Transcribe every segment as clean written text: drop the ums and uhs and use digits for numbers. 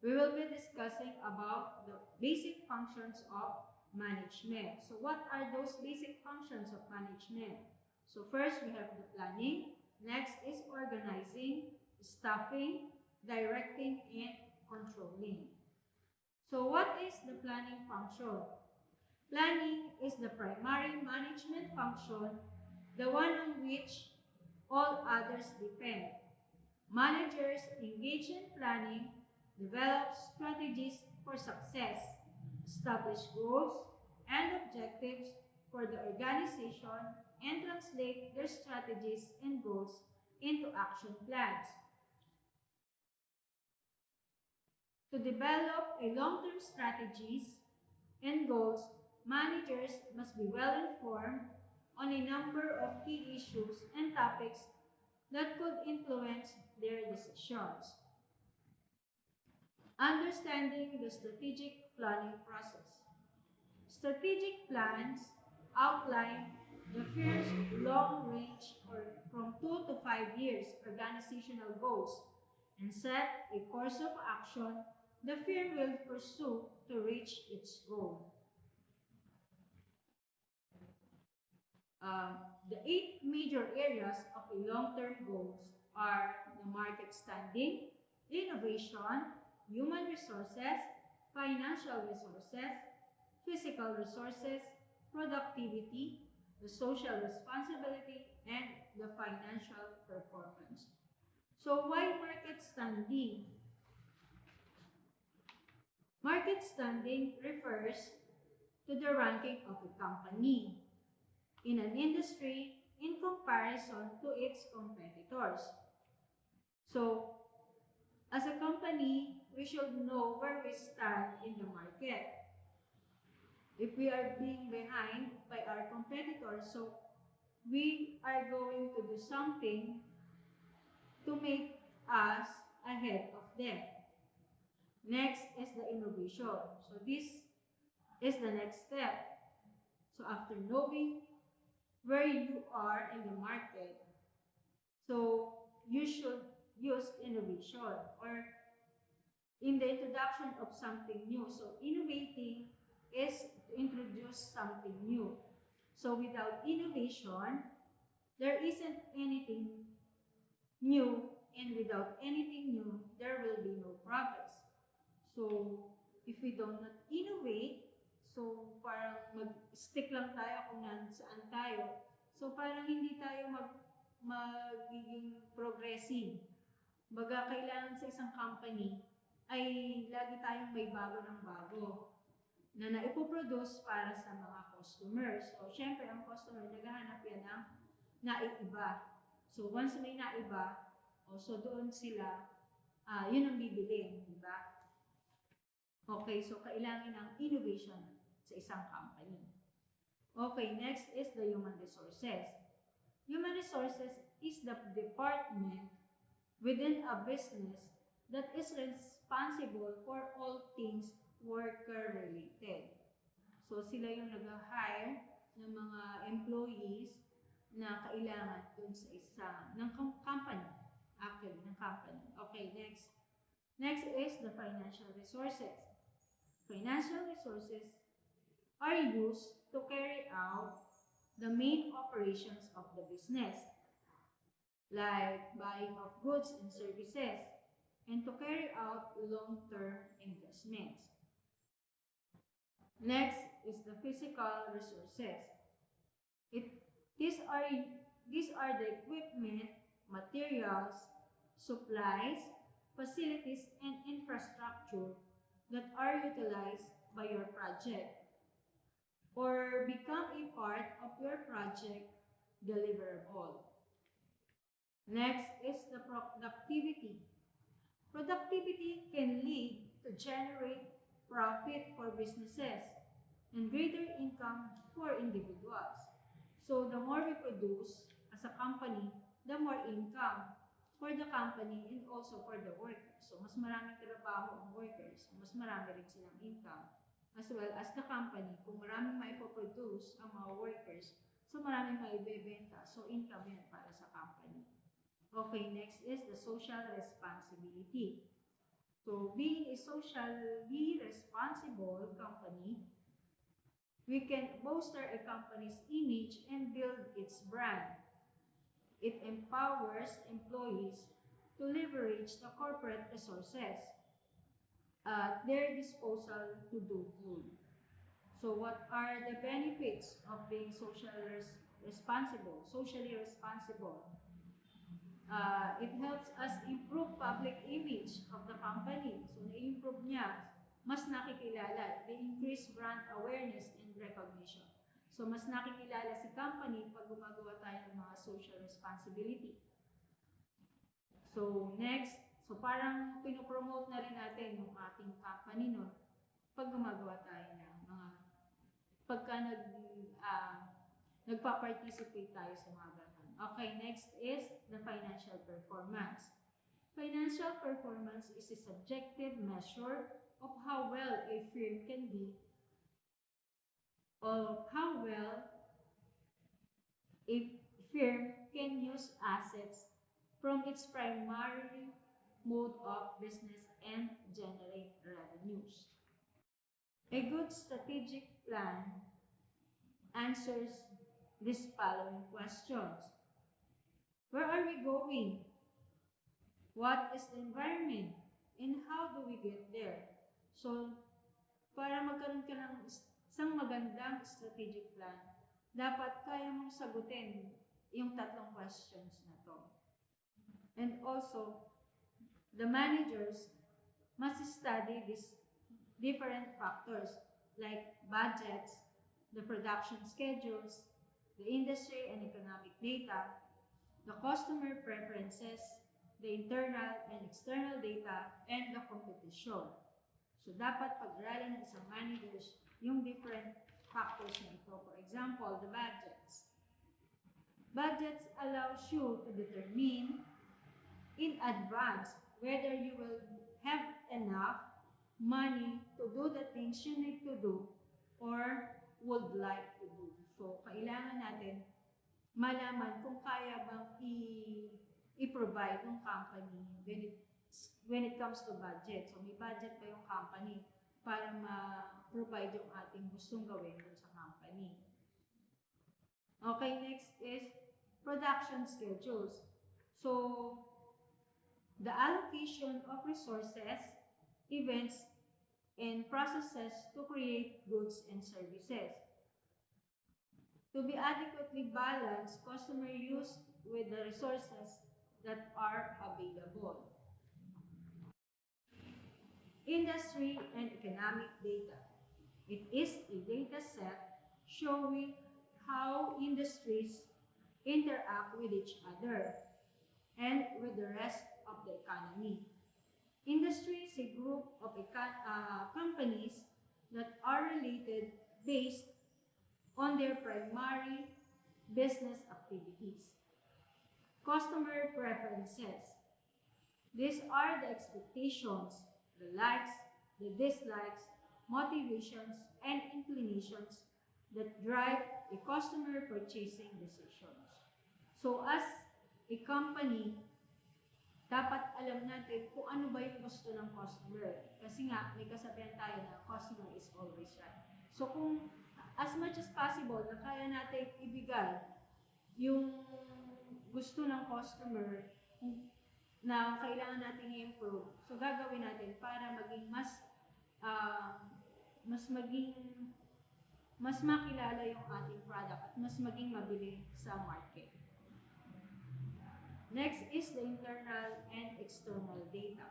we will be discussing about the basic functions of management. So what are those basic functions of management? So first, we have the planning. Next is organizing, staffing, directing, and controlling. So what is the planning function? Planning is the primary management function, the one on which all others depend. Managers engage in planning, develop strategies for success, establish goals and objectives for the organization, and translate their strategies and goals into action plans. To develop a long-term strategies and goals, managers must be well informed on a number of key issues and topics that could influence their decisions. Understanding the strategic planning process. Strategic plans outline the firm's long-range or from 2 to 5 years organizational goals and set a course of action the firm will pursue to reach its goal. The 8 major areas of a long-term goals are the market standing, innovation, human resources, financial resources, physical resources, productivity, the social responsibility, and the financial performance. So why market standing? Market standing refers to the ranking of a company in an industry in comparison to its competitors. So, as a company, we should know where we stand in the market. If we are being behind by our competitors, so we are going to do something to make us ahead of them. Next is the innovation. So this is the next step. So after knowing where you are in the market, so you should use innovation or in the introduction of something new. So innovating is to introduce something new. So without innovation, there isn't anything new, and without anything new, there will be no progress. So if we do not innovate, so parang mag-stick lang tayo kung saan tayo. So parang hindi tayo magiging progressive. Baga kailangan sa isang company ay lagi tayong may bago ng bago na naipoproduce para sa mga customers. So, syempre, ang customer, naghahanap yan ng naiiba. So, once may naiba, so doon sila, yun ang bibilin, di ba? Okay, so kailangan ng innovation sa isang company. Okay, next is the human resources. Human resources is the department within a business that is responsible for all things worker-related. So, sila yung nag-hire ng mga employees na kailangan dun sa ng company. Actually, ng company. Okay, next. Next is the financial resources. Financial resources are used to carry out the main operations of the business, like buying of goods and services, and to carry out long-term investments. Next is the physical resources. These are the equipment, materials, supplies, facilities, and infrastructure that are utilized by your project or become a part of your project deliverable. Next is the productivity. Productivity can lead to generate profit for businesses and greater income for individuals. So the more we produce as a company, the more income for the company and also for the workers. So mas maraming trabaho ang workers, mas marami rin silang income. As well as the company, kung maraming maipoproduce ang mga workers, so maraming maibebenta. So income yan para sa company. Okay, next is the social responsibility. So, being a socially responsible company, we can bolster a company's image and build its brand. It empowers employees to leverage the corporate resources at their disposal to do good. So what are the benefits of being socially responsible? It helps us improve public image of the company. So na-improve niya, mas nakikilala. They increase brand awareness and recognition. So mas nakikilala si company pag gumagawa tayo ng mga social responsibility. So next, so parang pinopromote na rin natin yung ating company no, pag gumagawa tayo ng mga pagka nagpa-participate tayo sa mga ganun. Okay, next is the financial performance. Financial performance is a subjective measure of how well a firm can be, of how well a firm can use assets from its primary mode of business and generate revenues. A good strategic plan answers these following questions. Where are we going? What is the environment? And how do we get there? So, para magkaroon ka ng isang magandang strategic plan, dapat kaya mong sagutin yung tatlong questions na to. And also, the managers must study these different factors like budgets, the production schedules, the industry and economic data, the customer preferences, the internal and external data, and the competition. So, dapat pag-aralan ng isang managers yung different factors na ito. For example, the budgets. Budgets allows you to determine in advance whether you will have enough money to do the things you need to do or would like to do. So, kailangan natin malaman kung kaya bang i-provide ng company when it comes to budget. So, may budget pa yung company para ma-provide yung ating gustong gawin dun sa company. Okay, next is production schedules. So, the allocation of resources, events, and processes to create goods and services. To be adequately balanced, customer use with the resources that are available. Industry and economic data. It is a data set showing how industries interact with each other and with the rest of the economy. Industry is a group of companies that are related based on their primary business activities. Customer preferences. These are the expectations, the likes, the dislikes, motivations, and inclinations that drive a customer purchasing decisions. So as a company, dapat alam natin kung ano ba yung gusto ng customer. Kasi nga, may kasabihan tayo na customer is always right. So kung as much as possible na kaya natin ibigay yung gusto ng customer na kailangan natin i-improve. So gagawin natin para maging mas makilala yung ating product at mas maging mabili sa market. Next is the internal and external data.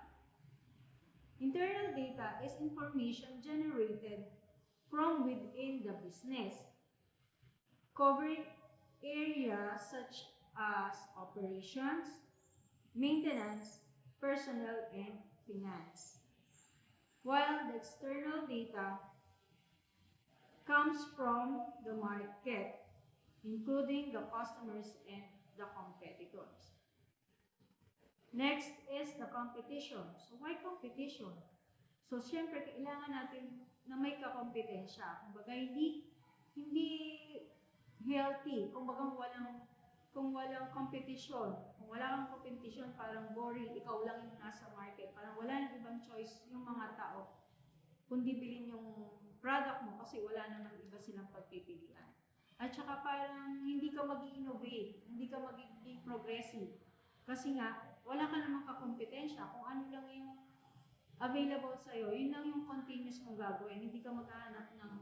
Internal data is information generated from within the business, covering areas such as operations, maintenance, personnel, and finance. While the external data comes from the market, including the customers and the competitors. Next is the competition. So, why competition? So, syempre, kailangan natin na may kakompetensya. Kumbaga, hindi healthy. Kumbaga, kung walang competition. Kung wala kang competition, parang boring, ikaw lang yung nasa market. Parang wala nang ibang choice yung mga tao kundi bilhin yung product mo kasi wala naman iba silang pagpipilian. At saka parang hindi ka mag-innovate, hindi ka magiging progressive. Kasi nga, wala ka namang kakompetensya. Kung ano lang yung available sa'yo, yun lang yung continuous mong gagawin. Hindi ka maghahanap ng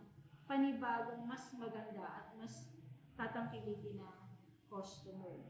panibagong mas maganda at mas tatangkilikin na customer.